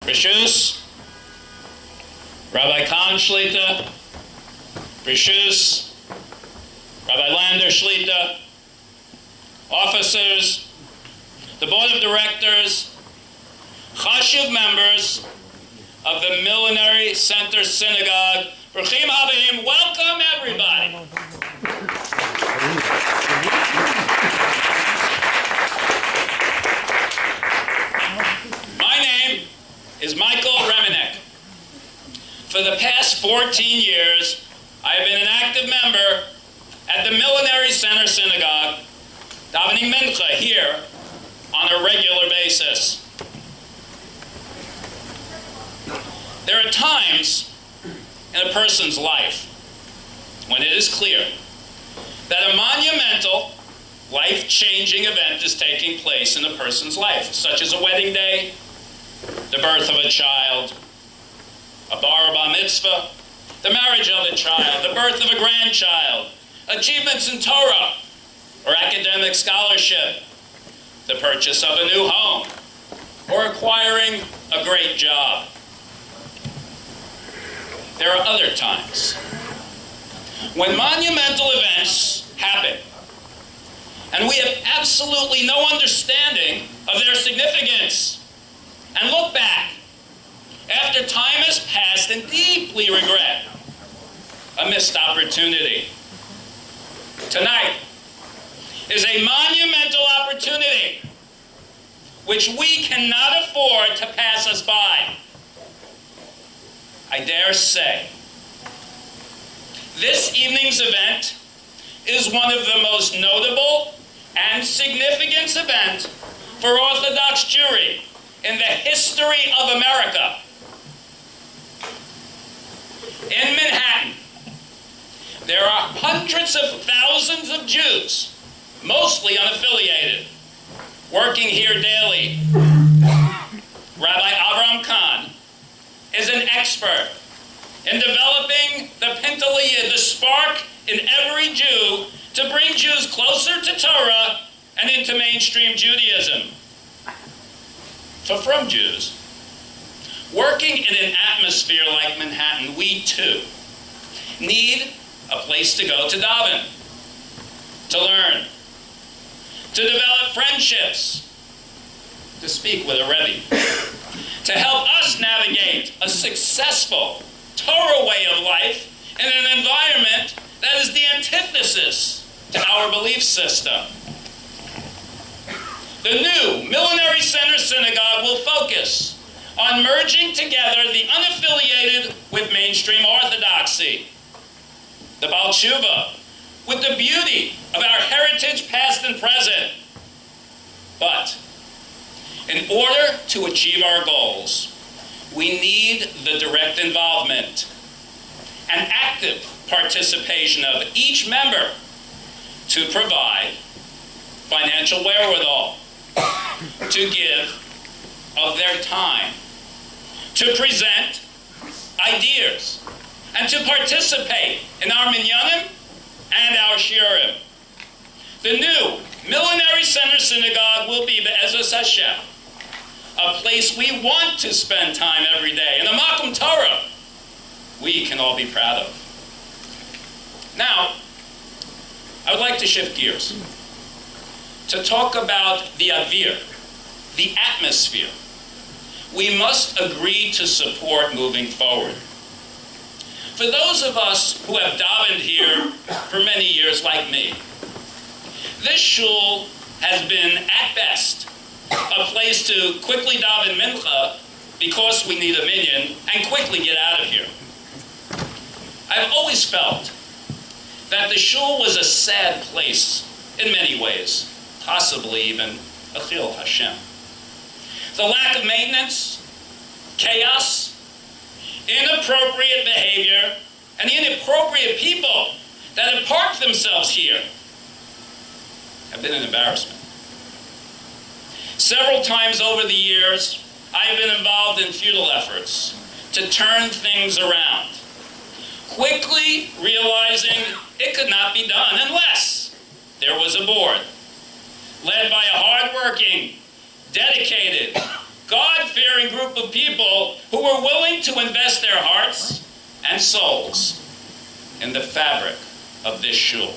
Rishus, Rabbi Kahn Shlita, Rishus, Rabbi Lander Shlita, officers, the board of directors, Chashuv members of the Millinery Center Synagogue. Bruchim Habahim, welcome everybody. My name is Michael Remenek. For the past 14 years, I have been an active member at the Millinery Center Synagogue, davening mincha here on a regular basis. There are times in a person's life when it is clear that a monumental, life-changing event is taking place in a person's life, such as a wedding day, the birth of a child, a bar mitzvah, the marriage of a child, the birth of a grandchild, achievements in Torah or academic scholarship, the purchase of a new home, or acquiring a great job. There are other times when monumental events happen and we have absolutely no understanding of their significance and look back after time has passed and deeply regret a missed opportunity. Tonight is a monumental opportunity which we cannot afford to pass us by. I dare say, this evening's event is one of the most notable and significant events for Orthodox Jewry in the history of America. In Manhattan, there are hundreds of thousands of Jews, mostly unaffiliated, working here daily. Rabbi Avrohom Kahn is an expert in developing the Pintaliyah, the spark in every Jew to bring Jews closer to Torah and into mainstream Judaism. So from Jews, working in an atmosphere like Manhattan, we too need a place to go to daven, to learn, to develop friendships, to speak with a Rebbe, to help us navigate a successful Torah way of life in an environment that is the antithesis to our belief system. The new Millinery Center Synagogue will focus on merging together the unaffiliated with mainstream orthodoxy, the Baal Tshuva, with the beauty of our heritage past and present. But in order to achieve our goals, we need the direct involvement and active participation of each member to provide financial wherewithal, to give of their time, to present ideas, and to participate in our minyanim and our shiurim. The new Millinery Center Synagogue will be, Be'ezus Hashem, a place we want to spend time every day, and a Makom Torah we can all be proud of. Now, I would like to shift gears to talk about the avir, the atmosphere we must agree to support moving forward. For those of us who have davened here for many years like me, this shul has been, at best, a place to quickly daven mincha because we need a minyan and quickly get out of here. I've always felt that the shul was a sad place in many ways, possibly even a chil Hashem. The lack of maintenance, chaos, inappropriate behavior, and the inappropriate people that have parked themselves here have been an embarrassment. Several times over the years, I've been involved in futile efforts to turn things around, quickly realizing it could not be done unless there was a board led by a hardworking, dedicated, God-fearing group of people who were willing to invest their hearts and souls in the fabric of this shul.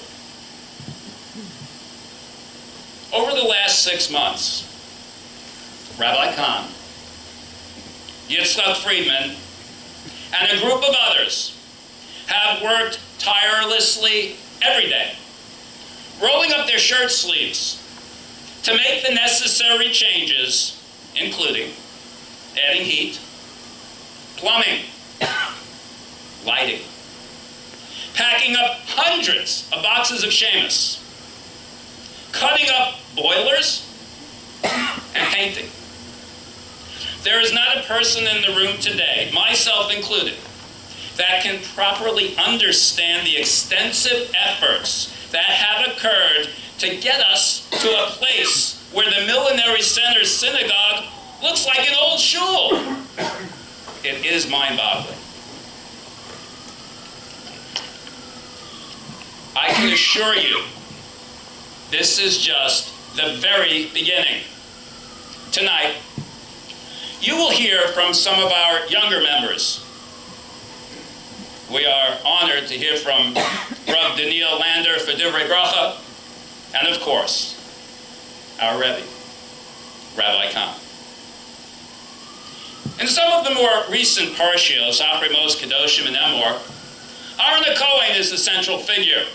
Over the last 6 months, Rabbi Kahn, Yitzchak Friedman, and a group of others have worked tirelessly every day, rolling up their shirt sleeves to make the necessary changes, including adding heat, plumbing, lighting, packing up hundreds of boxes of Shemus, cutting up boilers, and painting. There is not a person in the room today, myself included, that can properly understand the extensive efforts that have occurred to get us to a place where the Millinery Center Synagogue looks like an old shul. It is mind-boggling. I can assure you, this is just the very beginning. Tonight, you will hear from some of our younger members. We are honored to hear from Rav Daniel Lander for Divrei Bracha, and of course, our Rebbe, Rabbi Kahn. In some of the more recent parshios, Achrei Mos Kedoshim and Emor, Aaron the Kohen is the central figure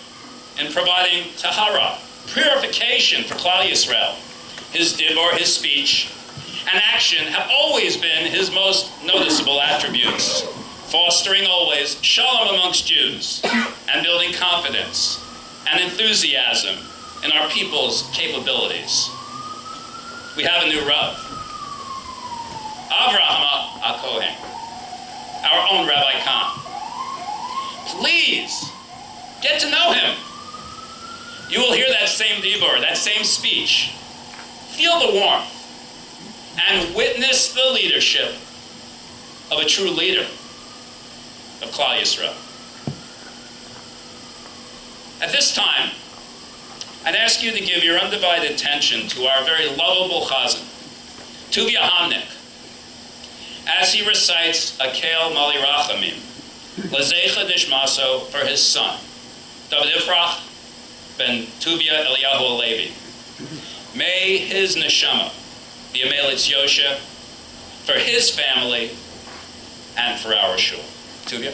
in providing tahara, purification for Klal Yisrael. His dibur, his speech, and action have always been his most noticeable attributes, fostering always shalom amongst Jews and building confidence and enthusiasm in our people's capabilities. We have a new Rav, Avrohom Dov Kahn, our own Rabbi Kahn. Please, get to know him. You will hear that same dibur, that same speech. Feel the warmth and witness the leadership of a true leader of Klal Yisrael. At this time, I'd ask you to give your undivided attention to our very lovable chazan, Tuvia Hamnik, as he recites a Kel Mali Rachamim, Lezecha Dishmaso, for his son, David Ifrach ben Tuvia Eliyahu Alevi. May his neshama be a Melitz Yosha for his family and for our shul. Tuvia.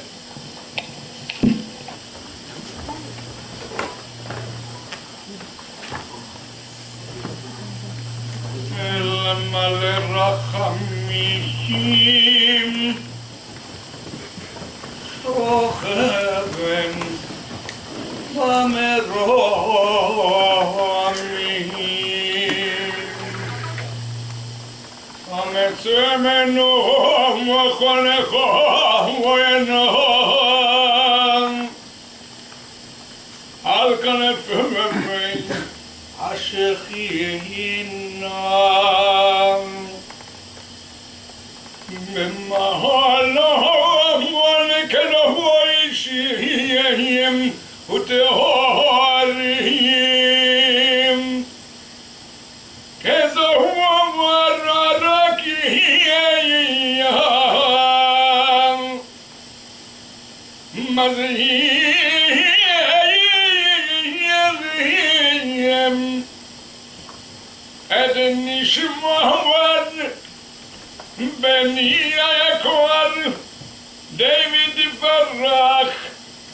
David Farach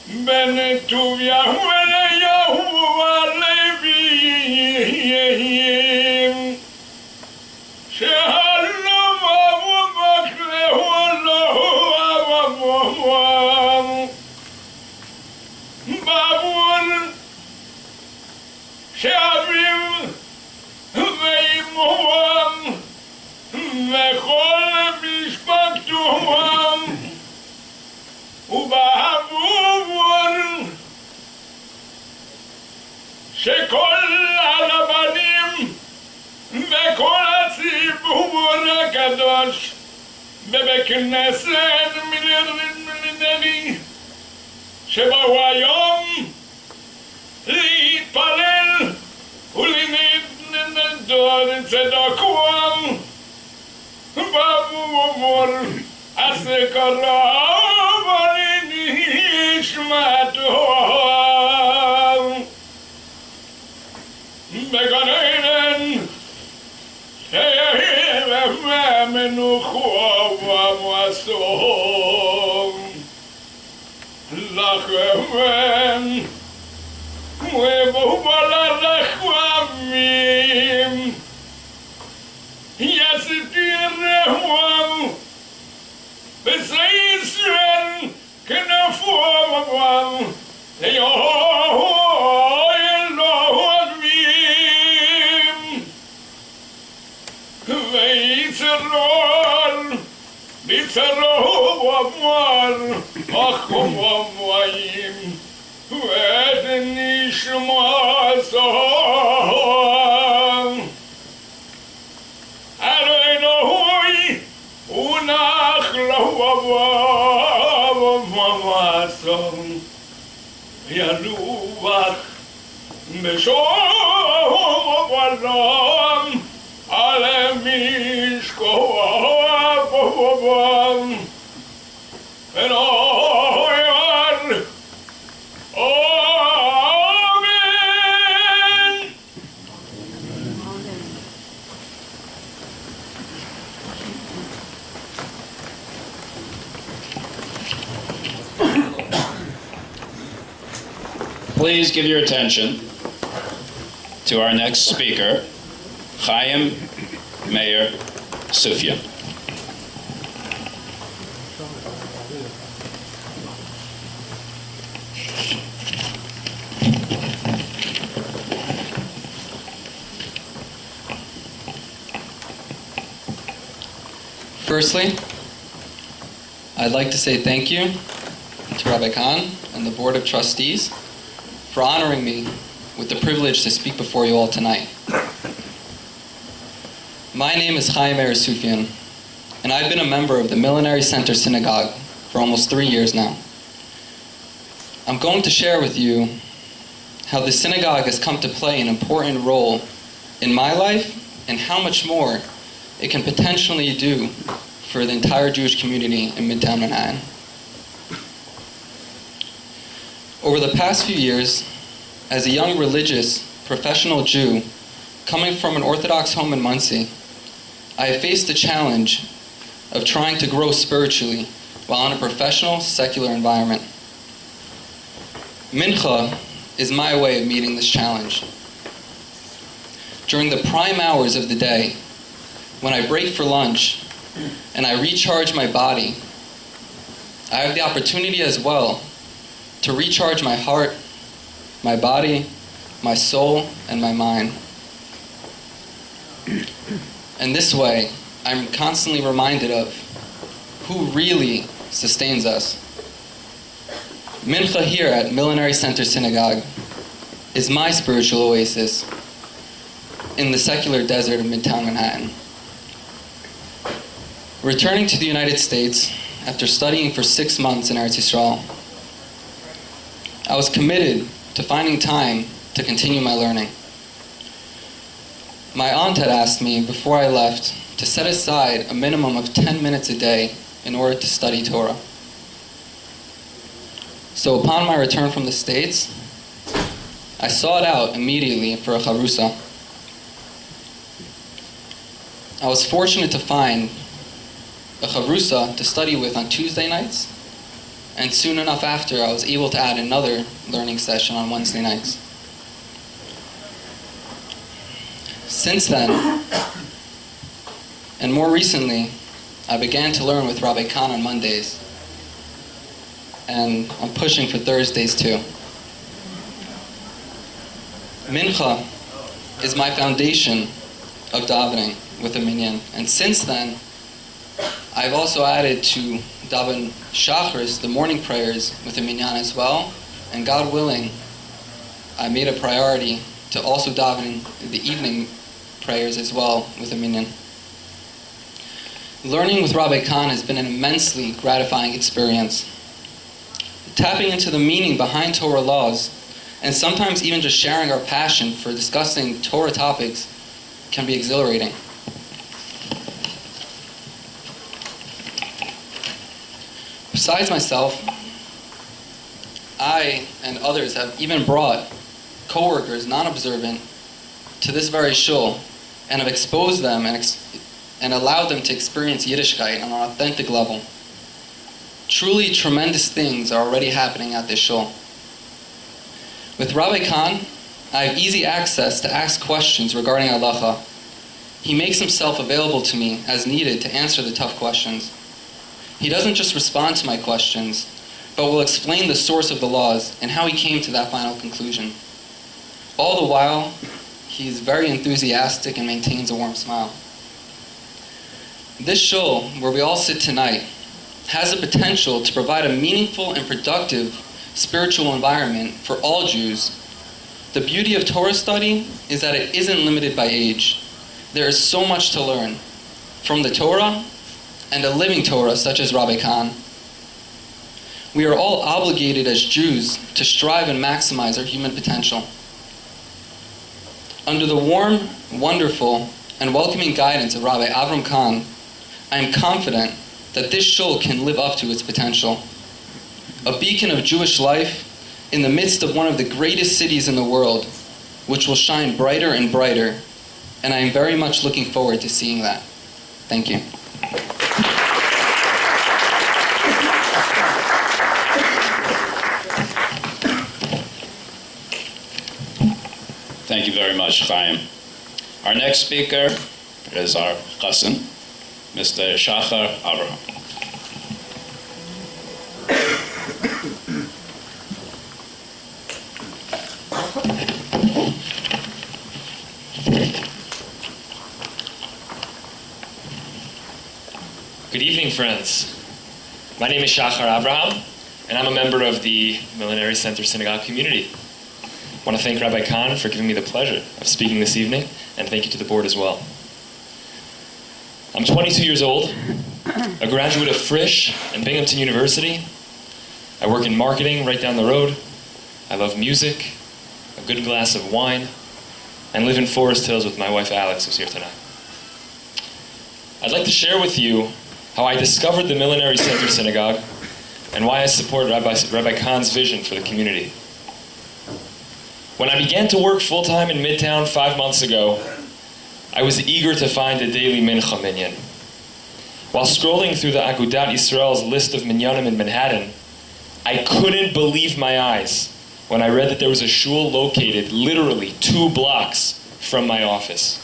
Ben Tuvia Levi Shalom Babun Shavim Veimuam Vechol Mishpaktuam ובעבור שכל הרבנים וכל הציבור הקדוש ובכנסת מילינרי שבאו היום להתפלל ולנדור צדקם ובמור עשה קרוב נשמתו בגן עדן שיהיה מנוחו ומסור לכוון ובובל הרחמים יסתירם בסייסן כנפום אלוהים ויצרון ביצרו ומר אחום ומים ואת נשמתו אלוהי ונח לו ומסו ינוח בשום ולום על משקוף ובם ונויון אמן. Please give your attention to our next speaker, Chaim Meir Sufyan. Firstly, I'd like to say thank you to Rabbi Kahn and the Board of Trustees for honoring me with the privilege to speak before you all tonight. My name is Chaim Meir Sufyan, and I've been a member of the Millinery Center Synagogue for almost 3 years now. I'm going to share with you how the synagogue has come to play an important role in my life and how much more it can potentially do for the entire Jewish community in Midtown Manhattan. Over the past few years, as a young religious, professional Jew coming from an Orthodox home in Muncie, I have faced the challenge of trying to grow spiritually while in a professional, secular environment. Mincha is my way of meeting this challenge. During the prime hours of the day, when I break for lunch and I recharge my body, I have the opportunity as well to recharge my heart, my body, my soul, and my mind. And this way, I'm constantly reminded of who really sustains us. Mincha here at Millinery Center Synagogue is my spiritual oasis in the secular desert of Midtown Manhattan. Returning to the United States after studying for 6 months in Eretz Yisrael, I was committed to finding time to continue my learning. My aunt had asked me before I left to set aside a minimum of 10 minutes a day in order to study Torah. So upon my return from the States, I sought out immediately for a charusa. I was fortunate to find a chavrusa to study with on Tuesday nights, and soon enough after, I was able to add another learning session on Wednesday nights. Since then, and more recently, I began to learn with Rabbi Kahn on Mondays, and I'm pushing for Thursdays too. Mincha is my foundation of davening with a minyan, and since then, I've also added to daven Shacharis, the morning prayers, with a minyan as well, and God willing, I made a priority to also daven the evening prayers as well with a minyan. Learning with Rabbi Kahn has been an immensely gratifying experience. Tapping into the meaning behind Torah laws, and sometimes even just sharing our passion for discussing Torah topics can be exhilarating. Besides myself, I and others have even brought coworkers, non-observant, to this very shul and have exposed them and allowed them to experience Yiddishkeit on an authentic level. Truly tremendous things are already happening at this shul. With Rabbi Kahn, I have easy access to ask questions regarding halacha. He makes himself available to me as needed to answer the tough questions. He doesn't just respond to my questions, but will explain the source of the laws and how he came to that final conclusion. All the while, he is very enthusiastic and maintains a warm smile. This shul, where we all sit tonight, has the potential to provide a meaningful and productive spiritual environment for all Jews. The beauty of Torah study is that it isn't limited by age. There is so much to learn from the Torah and a living Torah such as Rabbi Kahn. We are all obligated as Jews to strive and maximize our human potential. Under the warm, wonderful, and welcoming guidance of Rabbi Avrohom Dov Kahn, I am confident that this shul can live up to its potential. A beacon of Jewish life in the midst of one of the greatest cities in the world, which will shine brighter and brighter, and I am very much looking forward to seeing that. Thank you. Thank you very much, Chaim. Our next speaker is our chassan, Mr. Shachar Avraham. Good evening, friends. My name is Shachar Avraham, and I'm a member of the Millinery Center Synagogue community. I want to thank Rabbi Kahn for giving me the pleasure of speaking this evening, and thank you to the board as well. I'm 22 years old, a graduate of Frisch and Binghamton University. I work in marketing right down the road. I love music, a good glass of wine, and live in Forest Hills with my wife Alex, who's here tonight. I'd like to share with you how I discovered the Millinery Center Synagogue and why I support Rabbi Kahn's vision for the community. When I began to work full-time in Midtown 5 months ago, I was eager to find a daily mincha minyan. While scrolling through the Agudat Yisrael's list of minyanim in Manhattan, I couldn't believe my eyes when I read that there was a shul located literally 2 blocks from my office.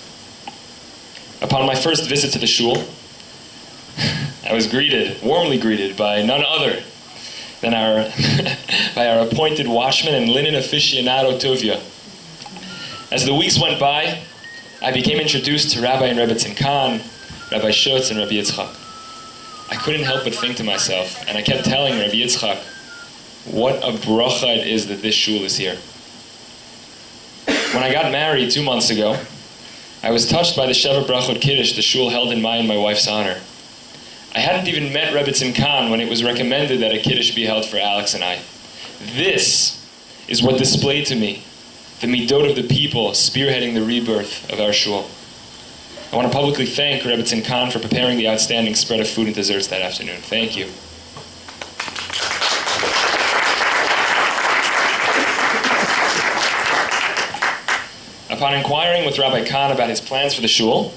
Upon my first visit to the shul, I was warmly greeted by none other than by our appointed watchman and linen aficionado Tovia. As the weeks went by, I became introduced to Rabbi and Rebbe Kahn, Rabbi Schutz, and Rabbi Yitzchak. I couldn't help but think to myself, and I kept telling Rabbi Yitzchak, what a bracha it is that this shul is here. When I got married 2 months ago, I was touched by the Sheva Brachot Kiddush the shul held in my and my wife's honor. I hadn't even met Rebbe Kahn when it was recommended that a Kiddush be held for Alex and I. This is what displayed to me the midot of the people spearheading the rebirth of our shul. I want to publicly thank Rebbe Kahn for preparing the outstanding spread of food and desserts that afternoon. Thank you. Upon inquiring with Rabbi Kahn about his plans for the shul,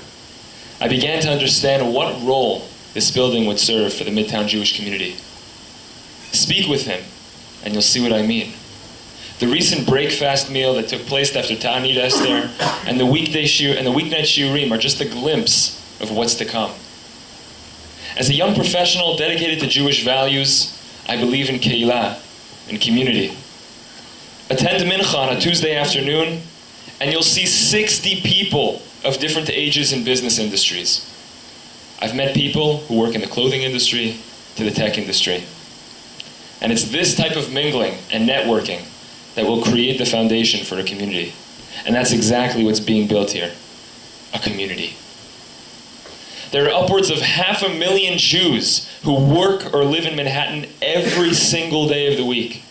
I began to understand what role this building would serve for the Midtown Jewish community. Speak with him, and you'll see what I mean. The recent breakfast meal that took place after Ta'anit Esther and the weeknight shiurim are just a glimpse of what's to come. As a young professional dedicated to Jewish values, I believe in keilah, in community. Attend mincha on a Tuesday afternoon, and you'll see 60 people of different ages and business industries. I've met people who work in the clothing industry to the tech industry. And it's this type of mingling and networking that will create the foundation for a community. And that's exactly what's being built here, a community. There are upwards of 500,000 Jews who work or live in Manhattan every single day of the week.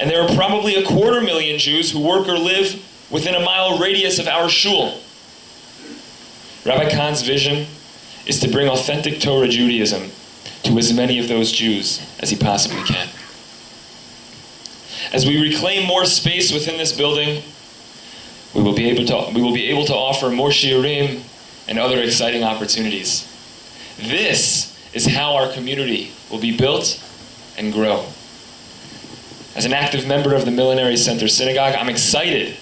And there are probably 250,000 Jews who work or live within a mile radius of our shul. Rabbi Kahn's vision is to bring authentic Torah Judaism to as many of those Jews as he possibly can. As we reclaim more space within this building, we will be able to offer more shiurim and other exciting opportunities. This is how our community will be built and grow. As an active member of the Millinery Center Synagogue, I'm excited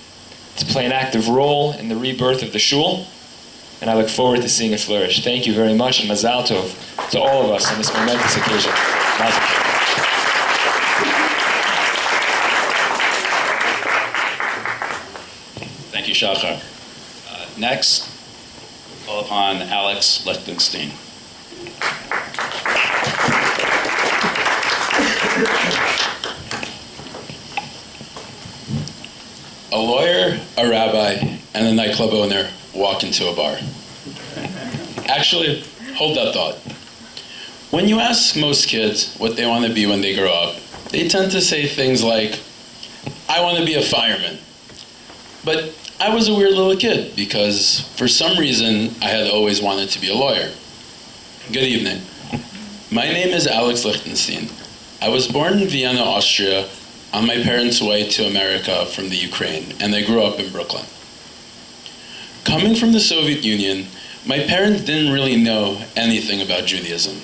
to play an active role in the rebirth of the shul, and I look forward to seeing it flourish. Thank you very much, and mazal tov to all of us on this momentous occasion. Mazel tov. Thank you, Shachar. Next, call upon Alex Lichtenstein. A lawyer, a rabbi, and a nightclub owner walk into a bar. Actually, hold that thought. When you ask most kids what they want to be when they grow up, they tend to say things like, I want to be a fireman. But I was a weird little kid because for some reason I had always wanted to be a lawyer. Good evening. My name is Alex Lichtenstein. I was born in Vienna, Austria, on my parents' way to America from the Ukraine, and I grew up in Brooklyn. Coming from the Soviet Union, my parents didn't really know anything about Judaism.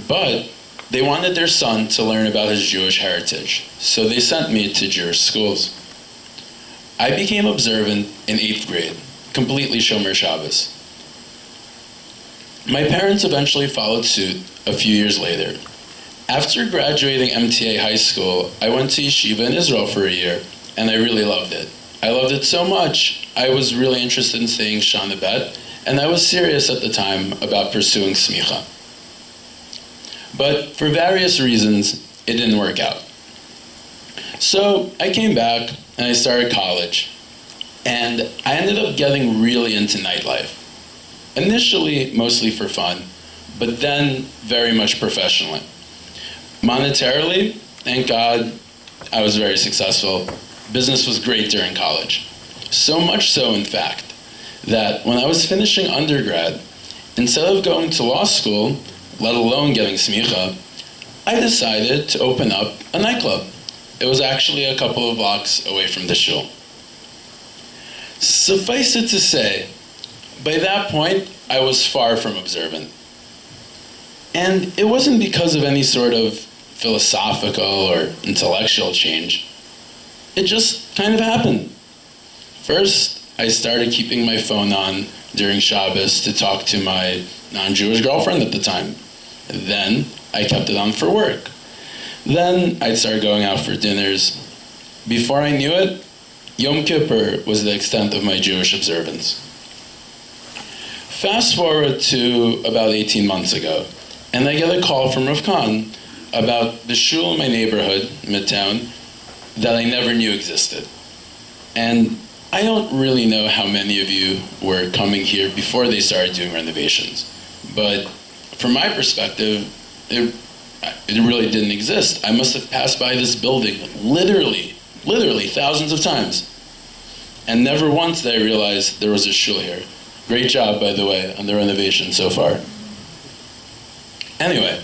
But they wanted their son to learn about his Jewish heritage, so they sent me to Jewish schools. I became observant in 8th grade, completely Shomer Shabbos. My parents eventually followed suit a few years later. After graduating MTA high school, I went to yeshiva in Israel for a year, and I really loved it. I loved it so much, I was really interested in staying Shana Bet, and I was serious at the time about pursuing smicha. But for various reasons, it didn't work out. So I came back, and I started college, and I ended up getting really into nightlife. Initially, mostly for fun, but then very much professionally. Monetarily, thank God, I was very successful. Business was great during college. So much so, in fact, that when I was finishing undergrad, instead of going to law school, let alone getting smicha, I decided to open up a nightclub. It was actually a couple of blocks away from the shul. Suffice it to say, by that point, I was far from observant. And it wasn't because of any sort of philosophical or intellectual change. It just kind of happened. First, I started keeping my phone on during Shabbos to talk to my non-Jewish girlfriend at the time. Then, I kept it on for work. Then, I'd start going out for dinners. Before I knew it, Yom Kippur was the extent of my Jewish observance. Fast forward to about 18 months ago, and I get a call from Rav Kahn about the shul in my neighborhood, Midtown, that I never knew existed. And I don't really know how many of you were coming here before they started doing renovations, but from my perspective, it really didn't exist. I must have passed by this building literally thousands of times, and never once did I realize there was a shul here. Great job, by the way, on the renovation so far. Anyway,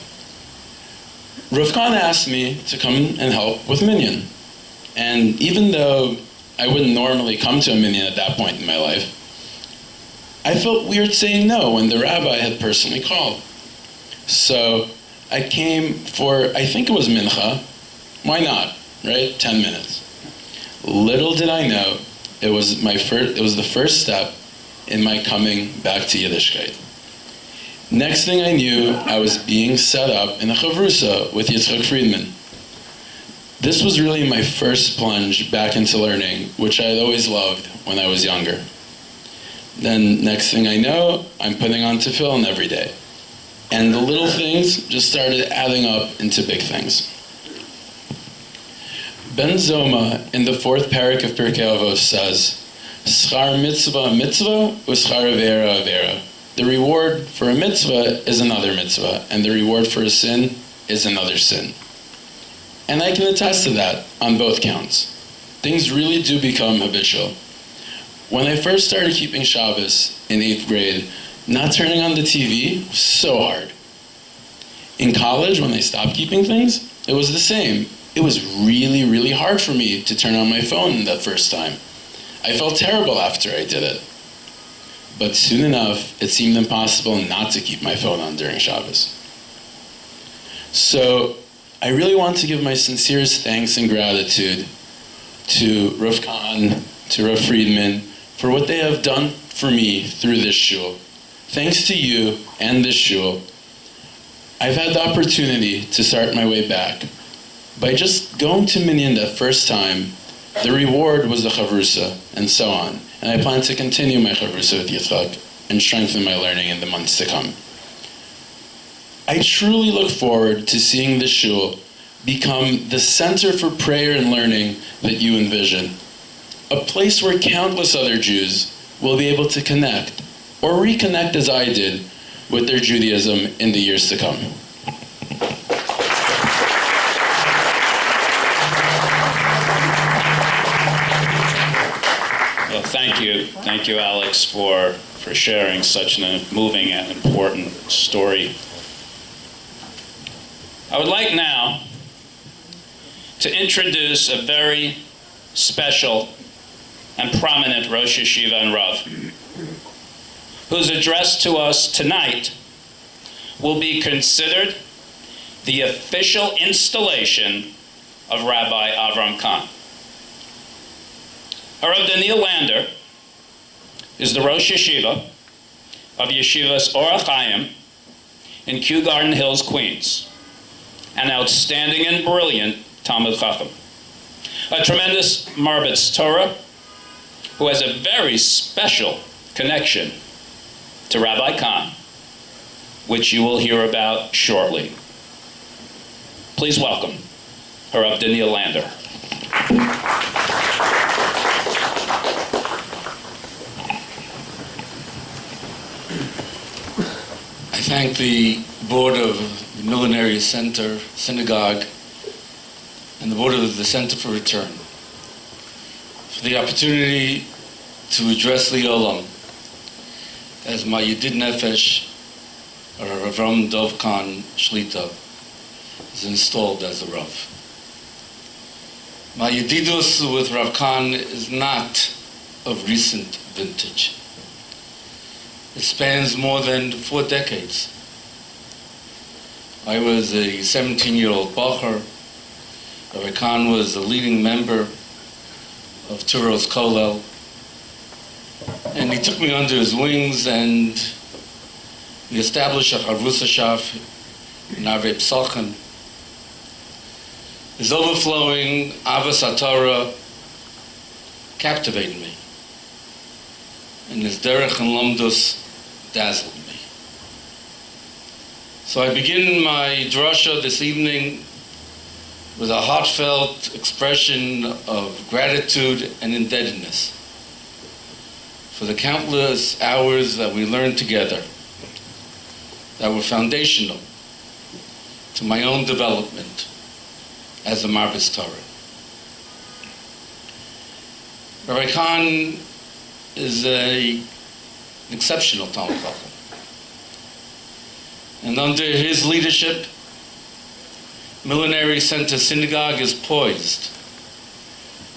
Rav Kahn asked me to come and help with Minyan. And even though I wouldn't normally come to a Minyan at that point in my life, I felt weird saying no when the rabbi had personally called. So I came for, I think it was Mincha. Why not, right? 10 minutes. Little did I know, it was the first step in my coming back to Yiddishkeit. Next thing I knew, I was being set up in a chavrusa with Yitzchak Friedman. This was really my first plunge back into learning, which I had always loved when I was younger. Then next thing I know, I'm putting on tefillin every day. And the little things just started adding up into big things. Ben Zoma, in the 4th parak of Pirkei Avos, says, Schar mitzvah mitzvah, u'schar avera avera. The reward for a mitzvah is another mitzvah, and the reward for a sin is another sin. And I can attest to that on both counts. Things really do become habitual. When I first started keeping Shabbos in 8th grade, not turning on the TV was so hard. In college, when I stopped keeping things, it was the same. It was really, really hard for me to turn on my phone that first time. I felt terrible after I did it. But soon enough, it seemed impossible not to keep my phone on during Shabbos. So I really want to give my sincerest thanks and gratitude to Rav Kahn, to Rav Friedman, for what they have done for me through this shul. Thanks to you and this shul, I've had the opportunity to start my way back. By just going to Minyan that first time, the reward was the chavrusa, and so on. And I plan to continue my chavrusa with Yitzchak and strengthen my learning in the months to come. I truly look forward to seeing the shul become the center for prayer and learning that you envision. A place where countless other Jews will be able to connect, or reconnect as I did, with their Judaism in the years to come. Well, thank you, Alex, for sharing such a moving and important story. I would like now to introduce a very special and prominent Rosh Yeshiva and Rav, whose address to us tonight will be considered the official installation of Rabbi Avrohom Kahn. Rav Daniel Lander is the Rosh Yeshiva of Yeshivas Orach Chaim in Kew Garden Hills, Queens, an outstanding and brilliant Talmud Chacham, a tremendous Marbitz Torah, who has a very special connection to Rabbi Kahn, which you will hear about shortly. Please welcome Rav Daniel Lander. I thank the board of the Millinery Center Synagogue and the board of the Center for Return for the opportunity to address the Olam as my Yedid Nefesh, Rabbi Avrohom Dov Kahn Shlita, is installed as a Rav. My Yedidus with Rav Kahn is not of recent vintage. It spans more than 4 decades. I was a 17-year-old Bacher. Rabbi Kahn was a leading member of Turos Kollel. And he took me under his wings and we established a Chavrusa Shaf in Arvei Psachim. His overflowing Avas HaTorah captivated me. And his Derech and Lamdus dazzled me. So I begin my drasha this evening with a heartfelt expression of gratitude and indebtedness for the countless hours that we learned together that were foundational to my own development as a Marbitz Torah. Rabbi Kahn is an exceptional Talmud Chacham. And under his leadership, Millinery Center Synagogue is poised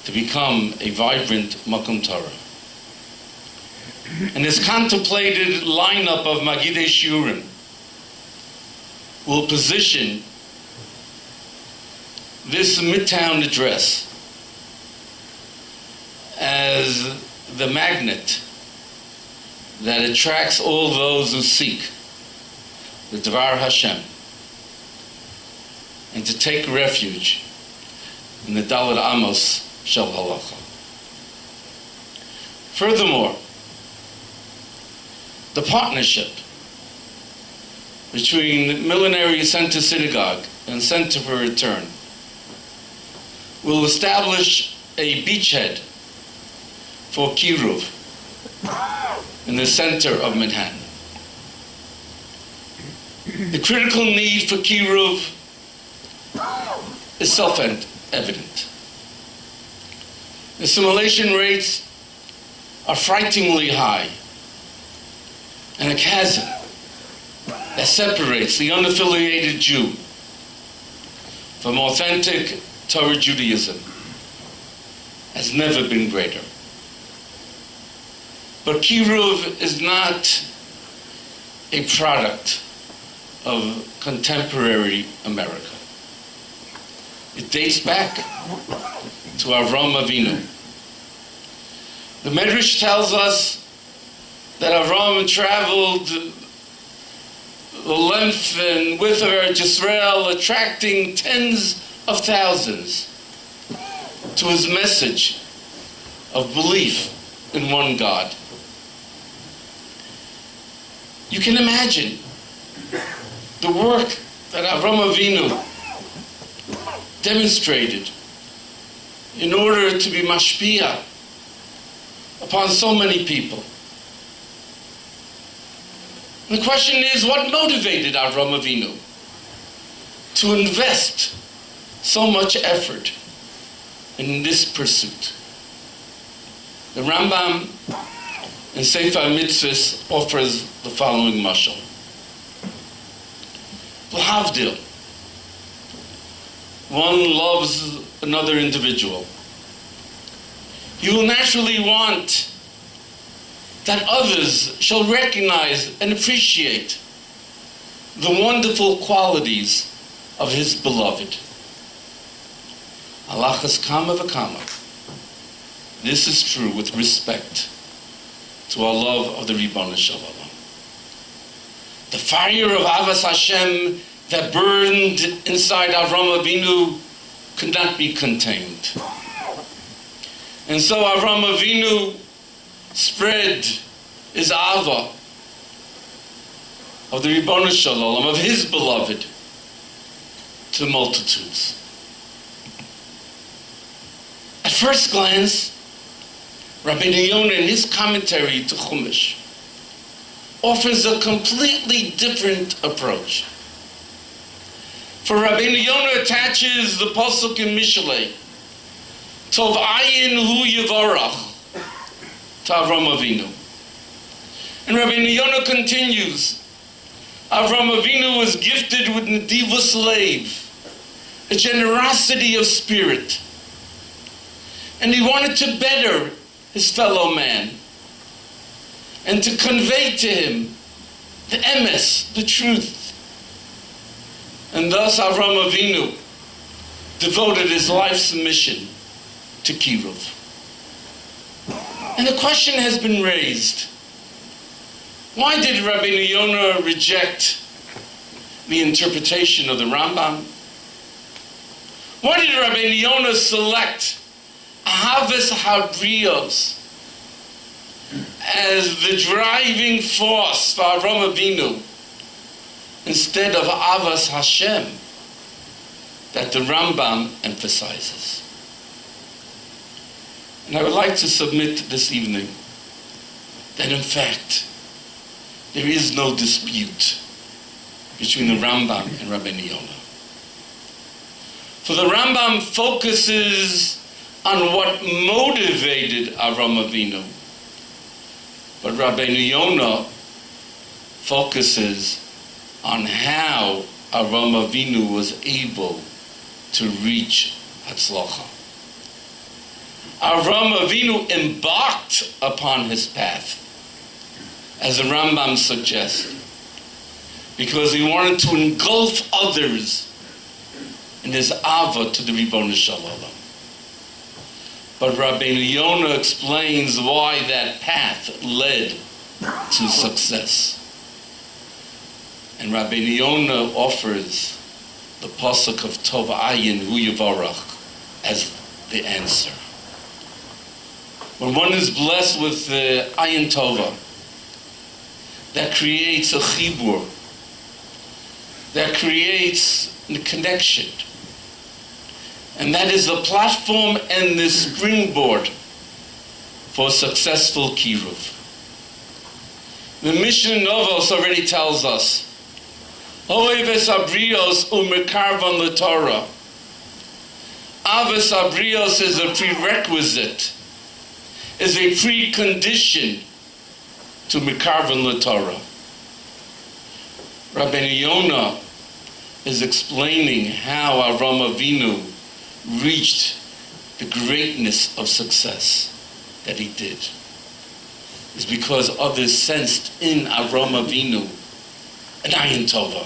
to become a vibrant Makom Torah. And his contemplated lineup of Magidei Shiurim will position this Midtown address as the magnet that attracts all those who seek the Dvar Hashem and to take refuge in the Dalet Amos Shel Halacha. Furthermore, the partnership between Millinery Center Synagogue and Center for Return will establish a beachhead for Kiruv in the center of Manhattan. The critical need for Kiruv is self-evident. Assimilation rates are frighteningly high, and a chasm that separates the unaffiliated Jew from authentic Torah Judaism has never been greater. But Kiruv is not a product of contemporary America. It dates back to Avrohom Avinu. The Medrash tells us that Avrohom traveled the length and width of Eretz Yisrael, attracting tens of thousands to his message of belief in one God. You can imagine the work that Avrohom Avinu demonstrated in order to be mashpia upon so many people. The question is, what motivated Avrohom Avinu to invest so much effort in this pursuit? The Rambam in Sefer Mitzvahs offers the following mashal. L'havdil, one loves another individual. You will naturally want that others shall recognize and appreciate the wonderful qualities of his beloved. Alachas kama v'kama. This is true with respect to our love of the Ribbon Shalom. The fire of Avas Hashem that burned inside Avrohom Avinu could not be contained. And so Avrohom Avinu spread his Ava of the Ribbon Shalom, of his beloved, to multitudes. At first glance, Rabbi Yonah, in his commentary to Chumash, offers a completely different approach. For Rabbi Yonah attaches the pasuk in Mishlei, Tov ayin hu yivarach, to Avrohom Avinu. And Rabbi Yonah continues, Avrohom Avinu was gifted with nedivus leiv, a generosity of spirit, and he wanted to better his fellow man and to convey to him the emes, the truth. And thus Avrohom Avinu devoted his life's mission to Kiruv. And the question has been raised, why did Rabbi Yonah reject the interpretation of the Rambam? Why did Rabbi Yonah select Ahavas Habrios as the driving force for Avrohom Avinu instead of Avas Hashem that the Rambam emphasizes? And I would like to submit this evening that in fact there is no dispute between the Rambam and Rabbi Yonah. For the Rambam focuses on what motivated Avrohom Avinu, but Rabbi Yonah focuses on how Avrohom Avinu was able to reach Hatzlacha. Avrohom Avinu embarked upon his path, as the Rambam suggests, because he wanted to engulf others in his ava to the Ribbon Shalom. But Rabbi Yonah explains why that path led to success. And Rabbi Yonah offers the pasuk of Tov Ayin Hu Yivarach as the answer. When one is blessed with the Ayin Tova, that creates a chibur, that creates a connection, and that is the platform and the springboard for successful Kiruv. The Mishnah Novos already tells us, Hoeves abrios umekarvan l'Torah. Aves abrios is a prerequisite, is a precondition to mekarvan l'Torah. Rabbi Yonah is explaining how Avram Avinu reached the greatness of success that he did. It's because others sensed in Avram Avinu an ayin tova,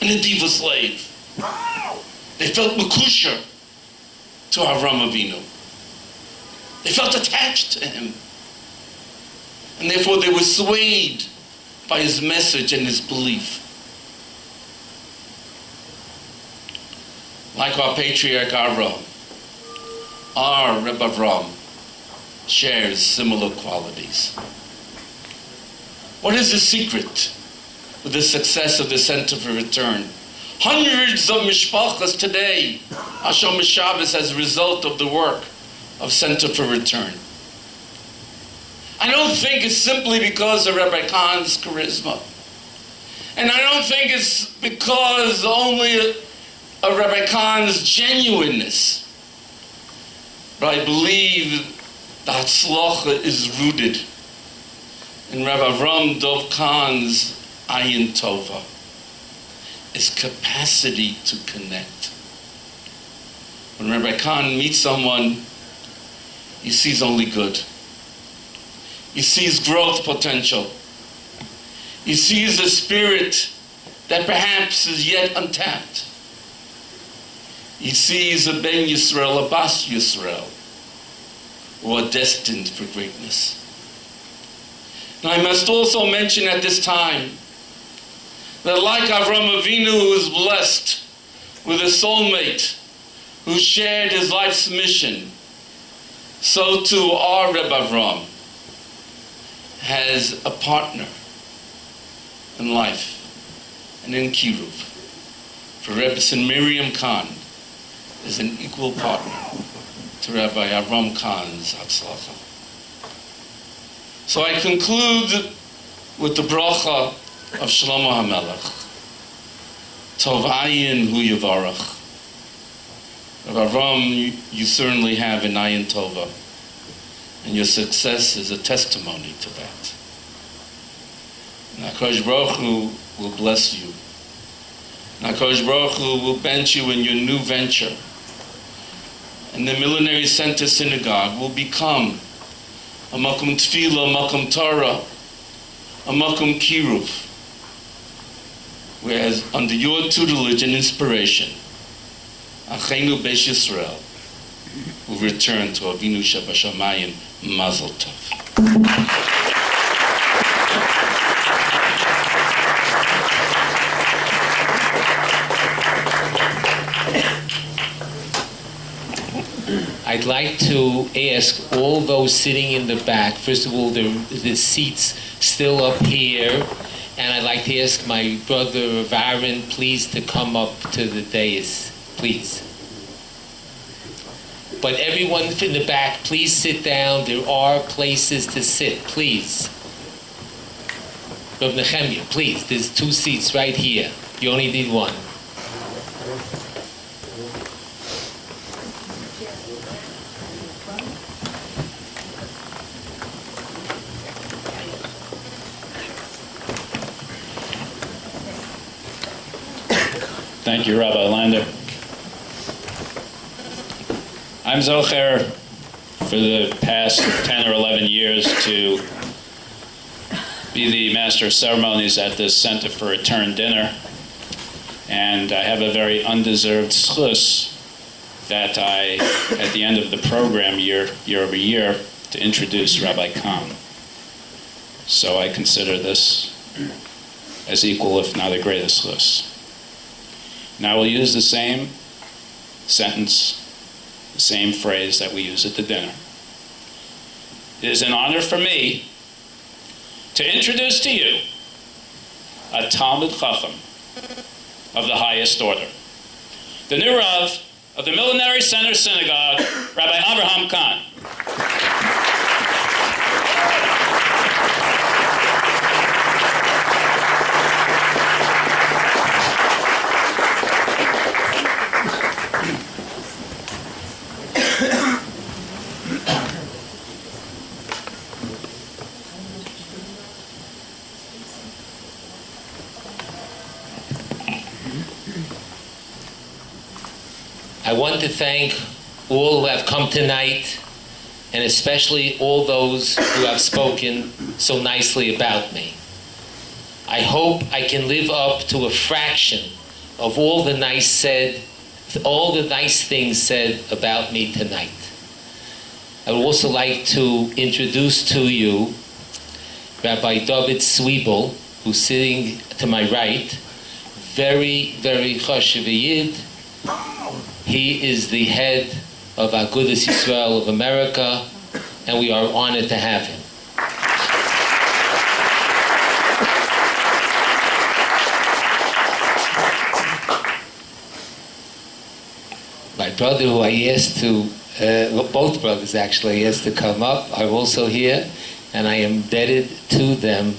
an adiva slave. They felt makusha to Avram Avinu. They felt attached to him. And therefore they were swayed by his message and his belief. Like our patriarch Avram, our Rabbi Avram shares similar qualities. What is the secret of the success of the Center for Return? Hundreds of mishpachas today, Hashem Shabbos, as a result of the work of Center for Return. I don't think it's simply because of Rabbi Kahn's charisma. And I don't think it's because only of Rabbi Kahn's genuineness. But I believe the Hatzlacha is rooted in Rabbi Avrohom Dov Kahn's ayin tova, his capacity to connect. When Rabbi Kahn meets someone, he sees only good. He sees growth potential. He sees a spirit that perhaps is yet untapped. He sees a Ben Yisrael, a Bas Yisrael, who are destined for greatness. Now I must also mention at this time that like Avram Avinu, who was blessed with a soulmate who shared his life's mission, so too our Rebbe Avram has a partner in life and in Kiruv. For Rebbe Miriam Kahn is an equal partner to Rabbi Avram Kahn's Hatzlacha. So I conclude with the bracha of Shlomo HaMelech. Tov ayin hu yivarach. Rabbi Avram, you certainly have an ayin tova, and your success is a testimony to that. And HaKadosh Baruch Hu will bless you. And HaKadosh Baruch Hu will bench you in your new venture. And the Millinery Center Synagogue will become a makom tefillah, a makom Torah, a makom kiruv. Whereas under your tutelage and inspiration, Achenu Beis Yisrael will return to Avinu Shebashamayim. Mazel Tov. I'd like to ask all those sitting in the back, first of all, the seats still up here, and I'd like to ask my brother Aaron, please, to come up to the dais, please. But everyone in the back, please sit down. There are places to sit, please. Rav Nechemia, please, there's 2 seats right here. You only need 1. Thank you, Rabbi Lander. I'm Zocher for the past 10 or 11 years to be the Master of Ceremonies at this Center for Return dinner. And I have a very undeserved schus that I, at the end of the program year over year, to introduce Rabbi Kahn. So I consider this as equal, if not a greatest schus. Now we'll use the same sentence, the same phrase that we use at the dinner. It is an honor for me to introduce to you a Talmid Chacham of the highest order, the new Rav of the Millinery Center Synagogue, Rabbi Avrohom Kahn. I want to thank all who have come tonight, and especially all those who have spoken so nicely about me. I hope I can live up to a fraction of all the nice things said about me tonight. I would also like to introduce to you Rabbi David Swiebel, who's sitting to my right. Very, very chashuv yid. He is the head of Agudas Yisrael of America, and we are honored to have him. My brother, who I asked to, both brothers actually, asked to come up, are also here, and I am indebted to them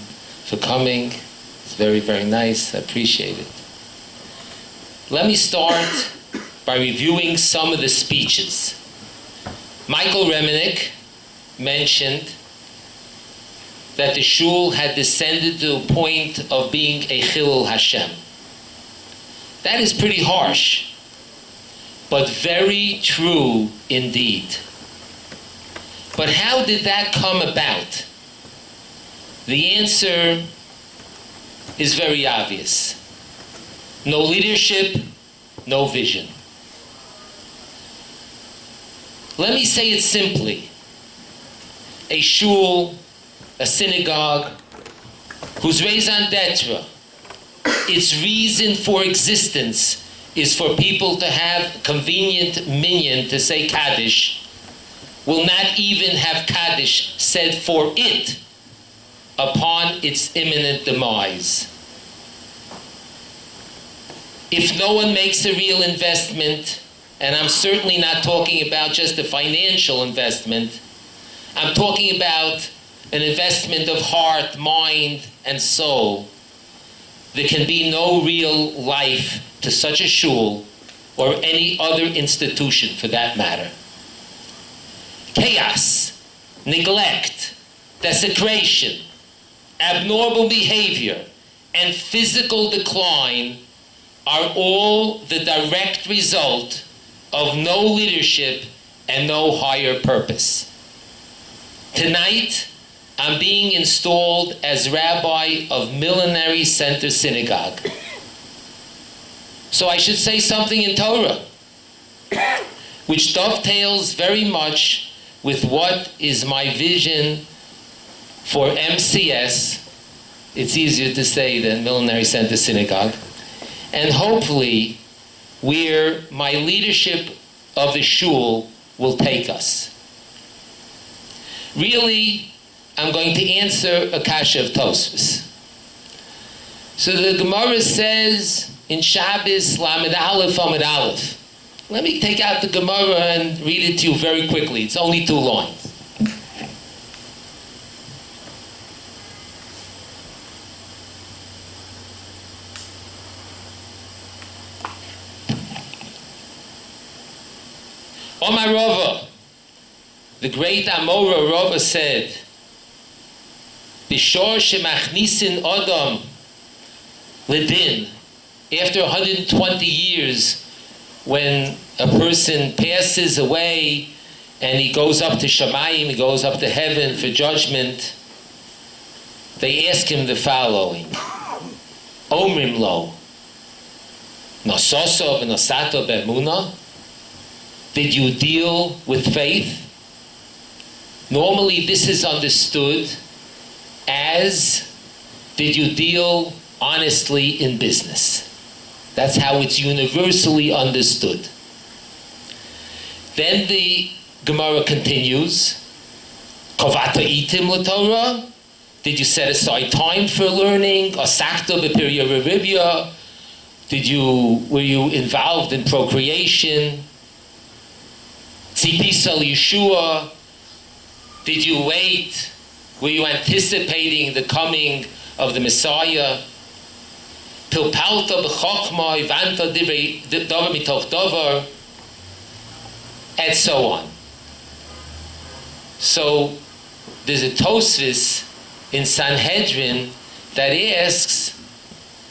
for coming. It's very, very nice. I appreciate it. Let me start by reviewing some of the speeches. Michael Remenick mentioned that the shul had descended to a point of being a Chilul Hashem. That is pretty harsh, but very true indeed. But how did that come about? The answer is very obvious. No leadership, no vision. Let me say it simply. A shul, a synagogue, whose raison d'etre, its reason for existence, is for people to have convenient minyan to say Kaddish, will not even have Kaddish said for it upon its imminent demise. If no one makes a real investment, and I'm certainly not talking about just a financial investment, I'm talking about an investment of heart, mind, and soul, there can be no real life to such a shul or any other institution for that matter. Chaos, neglect, desecration, abnormal behavior, and physical decline are all the direct result of no leadership and no higher purpose. Tonight, I'm being installed as rabbi of Millinery Center Synagogue. So I should say something in Torah, which dovetails very much with what is my vision for MCS. It's easier to say than Millinery Center Synagogue. And hopefully, where my leadership of the shul will take us. Really, I'm going to answer a kasha of Tosfos. So the Gemara says in Shabbos, Lamed Aleph, Amud Aleph. Let me take out the Gemara and read it to you very quickly. It's only 2 lines. Omar Rava, the great Amora Rava said, Bishor shemachnisin Adam Ledin, after 120 years, when a person passes away and he goes up to Shamayim, he goes up to heaven for judgment, they ask him the following. Omrim lo, Nasoso v'nasato be'emuna? Did you deal with faith? Normally this is understood as, did you deal honestly in business? That's how it's universally understood. Then the Gemara continues, Kovata itim l'Torah? Did you set aside time for learning? Asakta b'pirya v'ribya? Were you involved in procreation? Tzipisa Yeshua? Did you wait? Were you anticipating the coming of the Messiah? Pilpalta b'chokhma, ivanta davar mitoch davar, and so on. So there's a Tosfos in Sanhedrin that asks,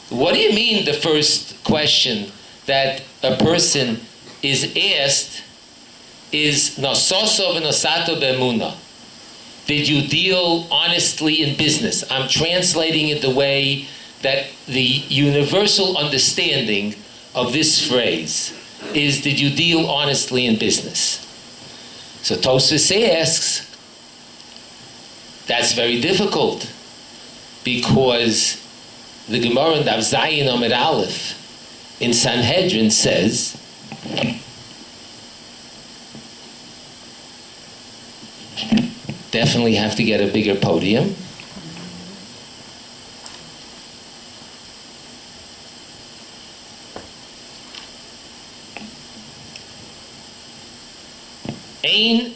what do you mean the first question, that a person is asked is Nasoso v'Nasato be'emuna. Did you deal honestly in business? I'm translating it the way that the universal understanding of this phrase is, did you deal honestly in business? So Tosfos asks, that's very difficult, because the Gemara in Daf Zayin Amud Aleph in Sanhedrin says, definitely have to get a bigger podium. Ein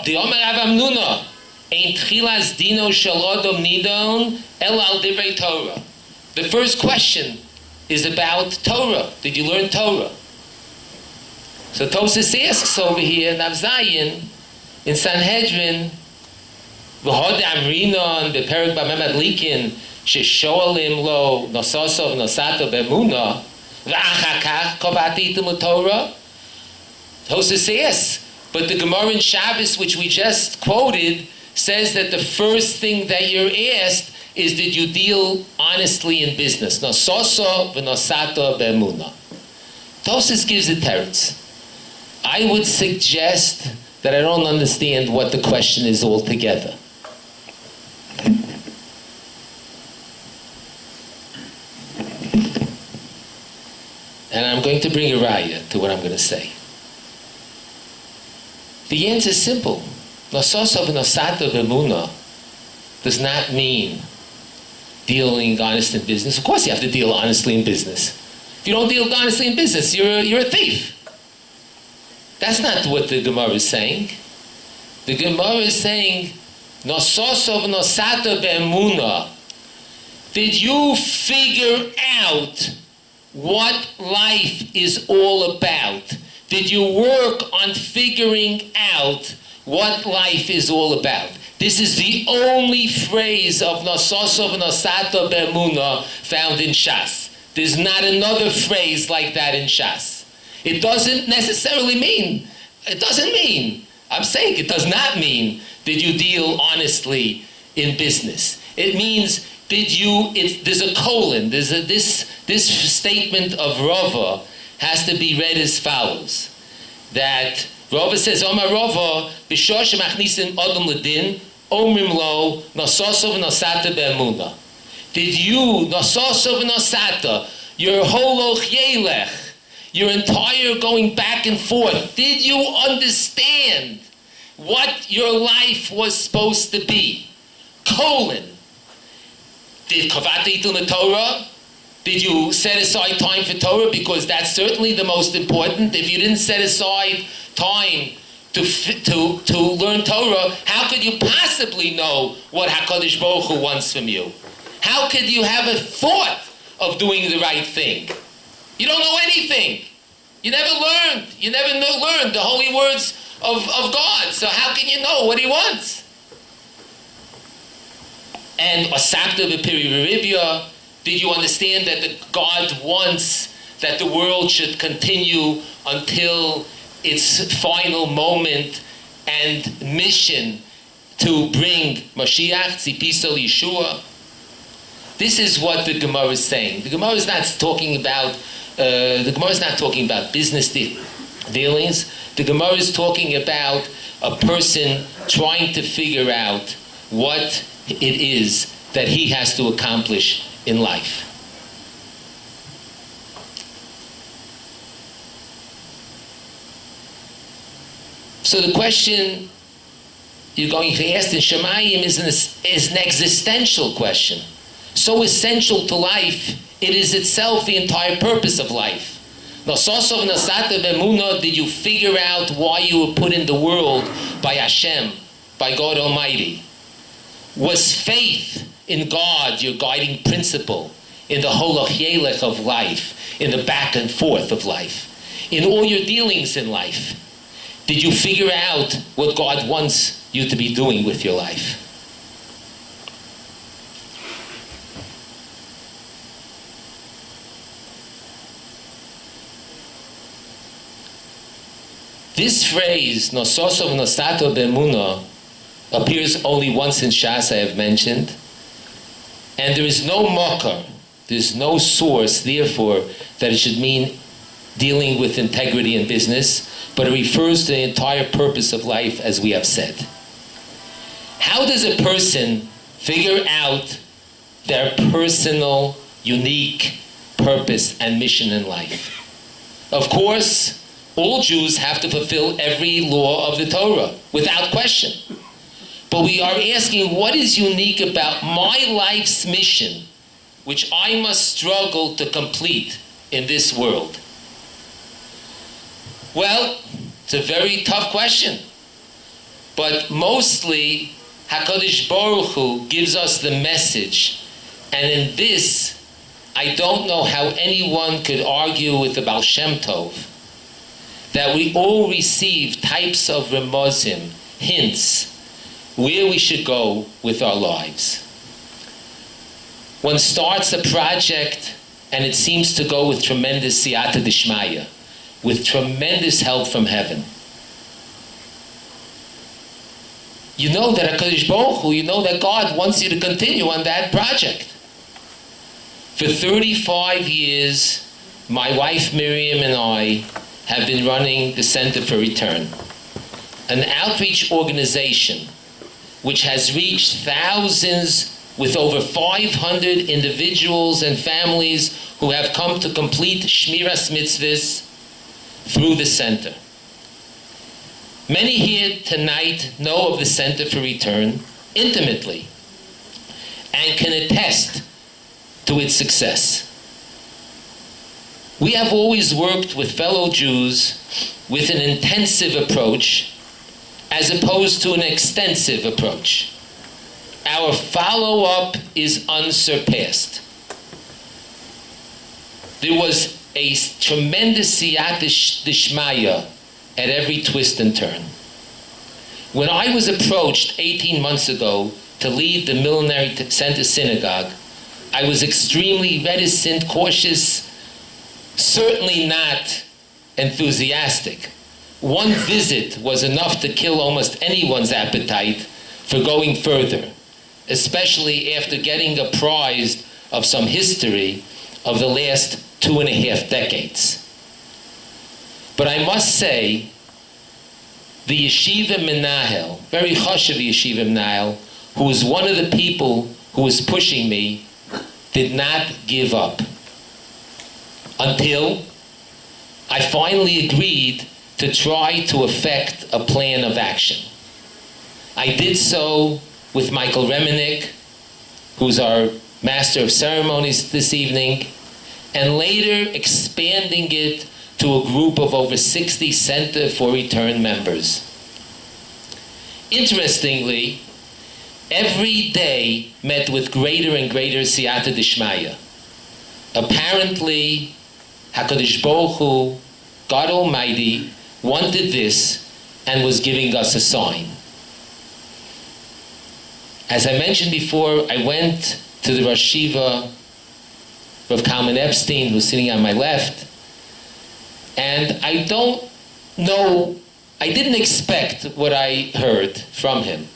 the Omer Avamnuna ein tchilas dino shel odom nidon el al divrei Torah. The first question is about Torah. Did you learn Torah? So Tosfos asks over here in Daf Zayin in Sanhedrin, v'hod amrinon beperek b'mem adlikin sheshoalim lo nososo v'nosato be'emuna v'achar kach kovati item Torah. Tosfos asks, but the Gemara in Shabbos, which we just quoted, says that the first thing that you're asked is, did you deal honestly in business? Nososo v'nosato be'emuna. Tosfos gives a teretz. I would suggest that I don't understand what the question is altogether. And I'm going to bring a raya to what I'm going to say. The answer is simple. Nososo v'nosato be'emuna does not mean dealing honest in business. Of course you have to deal honestly in business. If you don't deal honestly in business, you're a thief. That's not what the Gemara is saying. The Gemara is saying, Nososo v'nosato be'emuna. Did you figure out what life is all about? Did you work on figuring out what life is all about? This is the only phrase of Nososo v'nosato be'emuna found in Shas. There's not another phrase like that in Shas. It doesn't necessarily mean, I'm saying it does not mean, did you deal honestly in business? It means, there's a colon, this statement of Rava has to be read as follows. That Rava says, Omar Rava, b'shor shemachnisim odom ledin, omrim lo, nososo v'nosato be'emuna. Did you, nososo v'nosato, your whole yelech, your entire going back and forth, did you understand what your life was supposed to be? Colon. Did kavati itul Torah? Did you set aside time for Torah? Because that's certainly the most important. If you didn't set aside time to learn Torah, how could you possibly know what HaKadosh Baruch Hu wants from you? How could you have a thought of doing the right thing? You don't know anything. You never learned. You never learned the holy words of God. So how can you know what He wants? And Asakta v'piri, did you understand that God wants that the world should continue until its final moment and mission to bring Mashiach, Tzipiso, Yeshua? This is what the Gemara is saying. The Gemara is not talking about business dealings. The Gemara is talking about a person trying to figure out what it is that he has to accomplish in life. So the question you're going to ask in Shemayim is an existential question. So essential to life, it is itself the entire purpose of life. Nososo v'nosato be'emuna, did you figure out why you were put in the world by Hashem, by God Almighty? Was faith in God your guiding principle in the holoch of life, in the back and forth of life, in all your dealings in life? Did you figure out what God wants you to be doing with your life? This phrase, Nososov Nosato Bemuna, appears only once in Shas, I have mentioned, and there is no makar, there's no source, therefore, that it should mean dealing with integrity in business, but it refers to the entire purpose of life, as we have said. How does a person figure out their personal, unique purpose and mission in life? Of course, all Jews have to fulfill every law of the Torah, without question. But we are asking, what is unique about my life's mission, which I must struggle to complete in this world? Well, it's a very tough question. But mostly, HaKadosh Baruch Hu gives us the message. And in this, I don't know how anyone could argue with the Baal Shem Tov, that we all receive types of remozim, hints, where we should go with our lives. One starts a project and it seems to go with tremendous siyata dishmaya, with tremendous help from heaven. You know that HaKadosh Baruch Hu, you know that God wants you to continue on that project. For 35 years, my wife Miriam and I have been running the Center for Return, an outreach organization which has reached thousands with over 500 individuals and families who have come to complete Shmiras Mitzvahs through the center. Many here tonight know of the Center for Return intimately and can attest to its success. We have always worked with fellow Jews with an intensive approach as opposed to an extensive approach. Our follow-up is unsurpassed. There was a tremendous siyata dishmaya at every twist and turn. When I was approached 18 months ago to lead the Millinery Center Synagogue, I was extremely reticent, cautious, certainly not enthusiastic. One visit was enough to kill almost anyone's appetite for going further, especially after getting apprised of some history of the last 2.5 decades. But I must say, the yeshiva menahel, very chashuv yeshiva menahel, who was one of the people who was pushing me, did not give up until I finally agreed to try to effect a plan of action. I did so with Michael Remenik, who's our Master of Ceremonies this evening, and later expanding it to a group of over 60 Center for Return members. Interestingly, every day met with greater and greater siyata dishmaya. Apparently, HaKadosh Baruch Hu, God Almighty, wanted this and was giving us a sign. As I mentioned before, I went to the Rosh Yeshiva, Rav Kalman Epstein, who's sitting on my left, and I don't know, I didn't expect what I heard from him.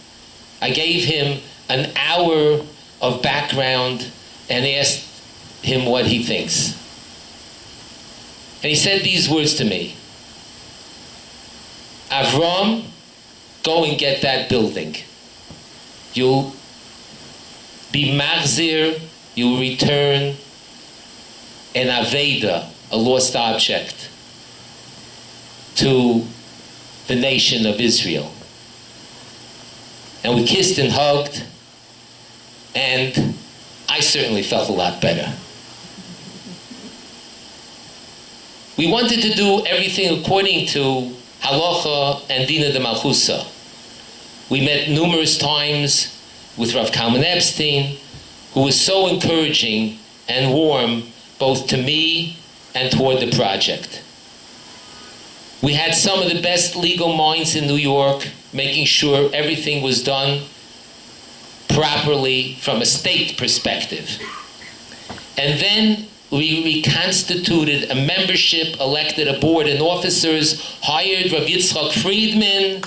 I gave him an hour of background and asked him what he thinks. And he said these words to me: Avram, go and get that building. You'll be machzir, you'll return an aveda, a lost object, to the nation of Israel. And we kissed and hugged, and I certainly felt a lot better. We wanted to do everything according to halacha and dina de malchusa. We met numerous times with Rav Kalman Epstein, who was so encouraging and warm both to me and toward the project. We had some of the best legal minds in New York, making sure everything was done properly from a state perspective. And then we reconstituted a membership, elected a board and officers, hired Rav Yitzchak Friedman,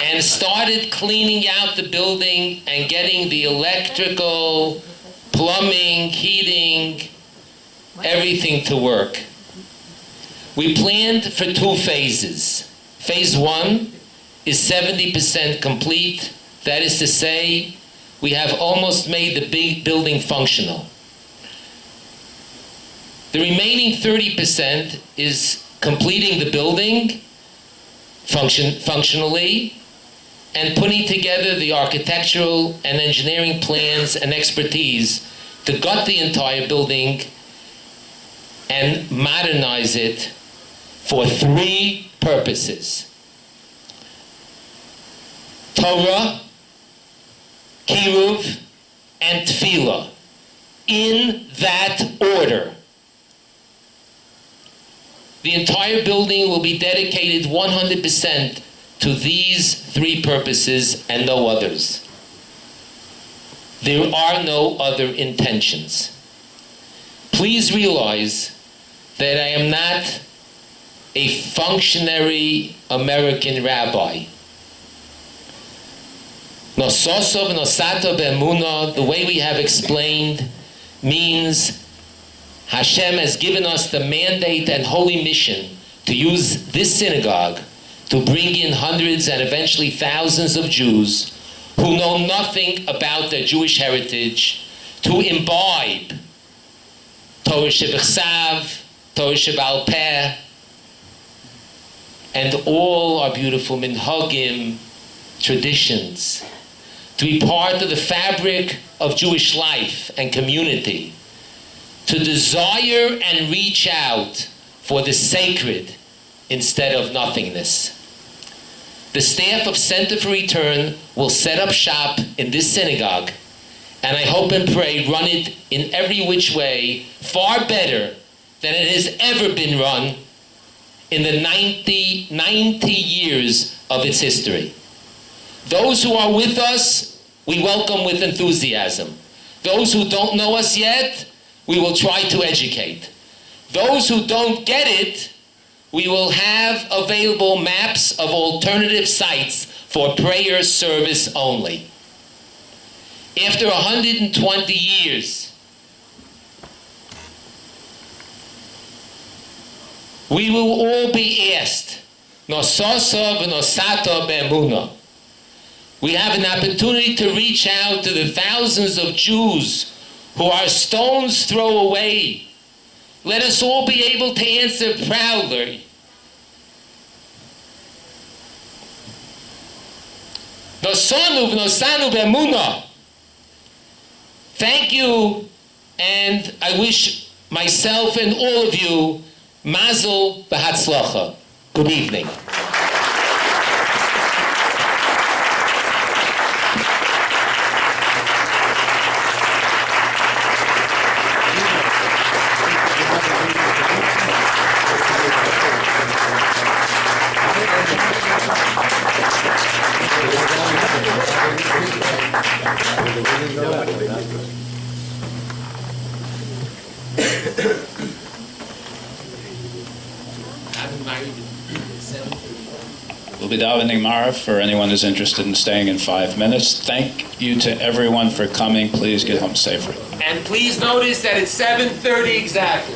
and started cleaning out the building and getting the electrical, plumbing, heating, everything to work. We planned for 2 phases. Phase 1 is 70% complete. That is to say, we have almost made the big building functional. The remaining 30% is completing the building functionally and putting together the architectural and engineering plans and expertise to gut the entire building and modernize it for 3 purposes: Torah, Kiruv, and Tefillah, in that order. The entire building will be dedicated 100% to these 3 purposes and no others. There are no other intentions. Please realize that I am not a functionary American rabbi. Nososov nosato be'emuna, the way we have explained, means Hashem has given us the mandate and holy mission to use this synagogue to bring in hundreds and eventually thousands of Jews who know nothing about their Jewish heritage, to imbibe Torah Shebechsav, Torah Shebal Peh, and all our beautiful minhagim, traditions, to be part of the fabric of Jewish life and community, to desire and reach out for the sacred instead of nothingness. The staff of Center for Return will set up shop in this synagogue, and I hope and pray run it in every which way far better than it has ever been run in the 90 years of its history. Those who are with us, we welcome with enthusiasm. Those who don't know us yet, we will try to educate. Those who don't get it, we will have available maps of alternative sites for prayer service only. After 120 years, we will all be asked, Nososo v'nosato be'emuna. We have an opportunity to reach out to the thousands of Jews who are a stone's throw away. Let us all be able to answer proudly, Nosonu v'nosanu be'emuna. Thank you, and I wish myself and all of you mazel v'hatzlacha. Good evening. We'll be davening Mara for anyone who's interested in staying in 5 minutes. Thank you to everyone for coming. Please get home safely. And please notice that it's 7:30 exactly.